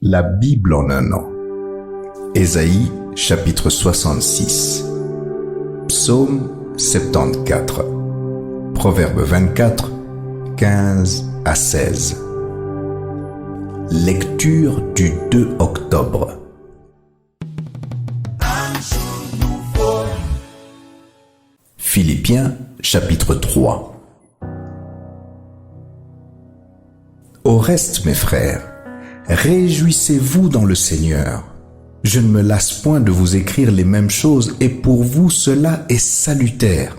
La Bible en un an. Ésaïe, chapitre 66. Psaume 74. Proverbe 24, 15 à 16. Lecture du 2 octobre. Philippiens, chapitre 3. Au reste, mes frères, réjouissez-vous dans le Seigneur. Je ne me lasse point de vous écrire les mêmes choses, et pour vous cela est salutaire.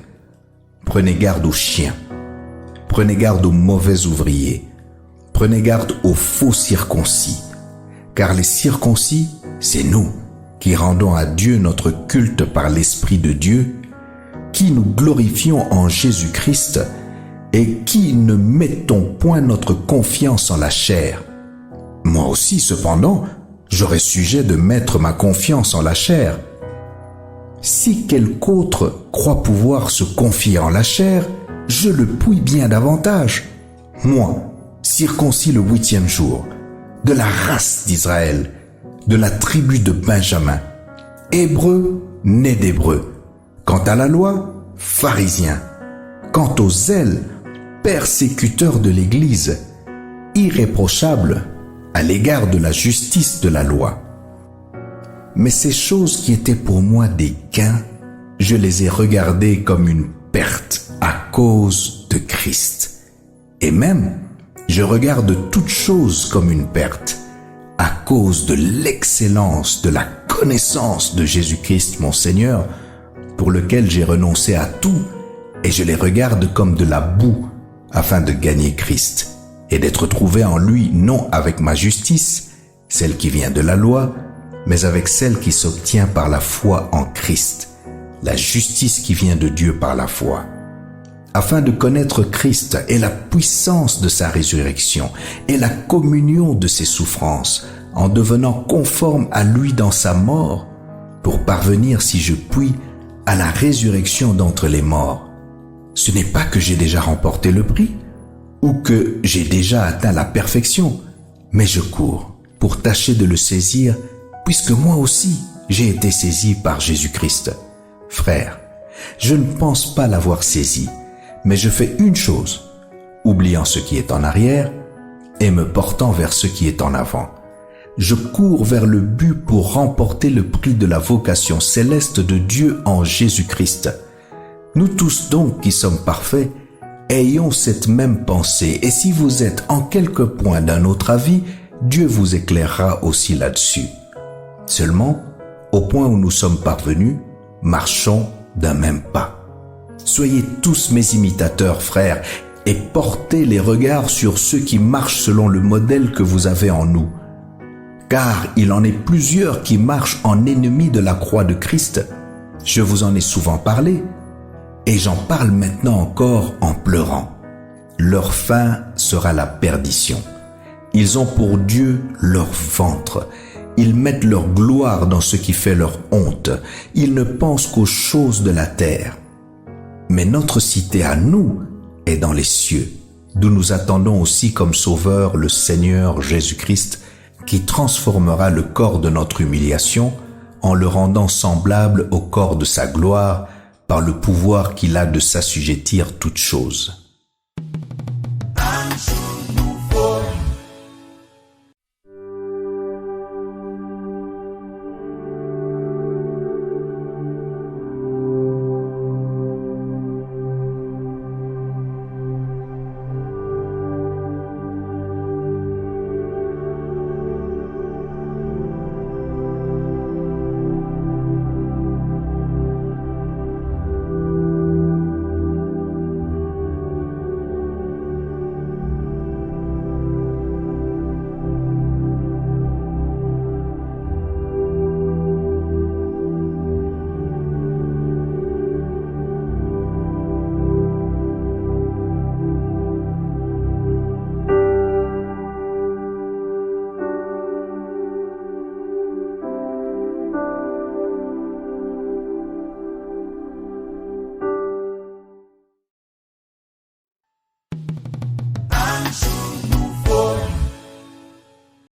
Prenez garde aux chiens, prenez garde aux mauvais ouvriers, prenez garde aux faux circoncis, car les circoncis, c'est nous qui rendons à Dieu notre culte par l'Esprit de Dieu, qui nous glorifions en Jésus-Christ et qui ne mettons point notre confiance en la chair. Moi aussi, cependant, j'aurais sujet de mettre ma confiance en la chair. Si quelque autre croit pouvoir se confier en la chair, je le puis bien davantage. Moi, circoncis le 8e jour, de la race d'Israël, de la tribu de Benjamin, hébreu, né d'hébreu. Quant à la loi, pharisien. Quant au zèle, persécuteur de l'Église, irréprochable à l'égard de la justice de la loi. Mais ces choses qui étaient pour moi des gains, je les ai regardées comme une perte à cause de Christ. Et même, je regarde toutes choses comme une perte à cause de l'excellence de la connaissance de Jésus-Christ mon Seigneur, pour lequel j'ai renoncé à tout, et je les regarde comme de la boue afin de gagner Christ et d'être trouvé en lui, non avec ma justice, celle qui vient de la loi, mais avec celle qui s'obtient par la foi en Christ, la justice qui vient de Dieu par la foi, afin de connaître Christ et la puissance de sa résurrection et la communion de ses souffrances, en devenant conforme à lui dans sa mort, pour parvenir, si je puis, à la résurrection d'entre les morts. Ce n'est pas que j'ai déjà remporté le prix, ou que j'ai déjà atteint la perfection, mais je cours pour tâcher de le saisir, puisque moi aussi j'ai été saisi par Jésus-Christ. Frères, je ne pense pas l'avoir saisi, mais je fais une chose, oubliant ce qui est en arrière et me portant vers ce qui est en avant. Je cours vers le but pour remporter le prix de la vocation céleste de Dieu en Jésus-Christ. Nous tous donc qui sommes parfaits, ayons cette même pensée, et si vous êtes en quelque point d'un autre avis, Dieu vous éclairera aussi là-dessus. Seulement, au point où nous sommes parvenus, marchons d'un même pas. Soyez tous mes imitateurs, frères, et portez les regards sur ceux qui marchent selon le modèle que vous avez en nous. Car il en est plusieurs qui marchent en ennemis de la croix de Christ. Je vous en ai souvent parlé, et j'en parle maintenant encore en pleurant. Leur fin sera la perdition. Ils ont pour Dieu leur ventre. Ils mettent leur gloire dans ce qui fait leur honte. Ils ne pensent qu'aux choses de la terre. Mais notre cité à nous est dans les cieux, d'où nous attendons aussi comme sauveur le Seigneur Jésus-Christ, qui transformera le corps de notre humiliation en le rendant semblable au corps de sa gloire, par le pouvoir qu'il a de s'assujettir toutes choses.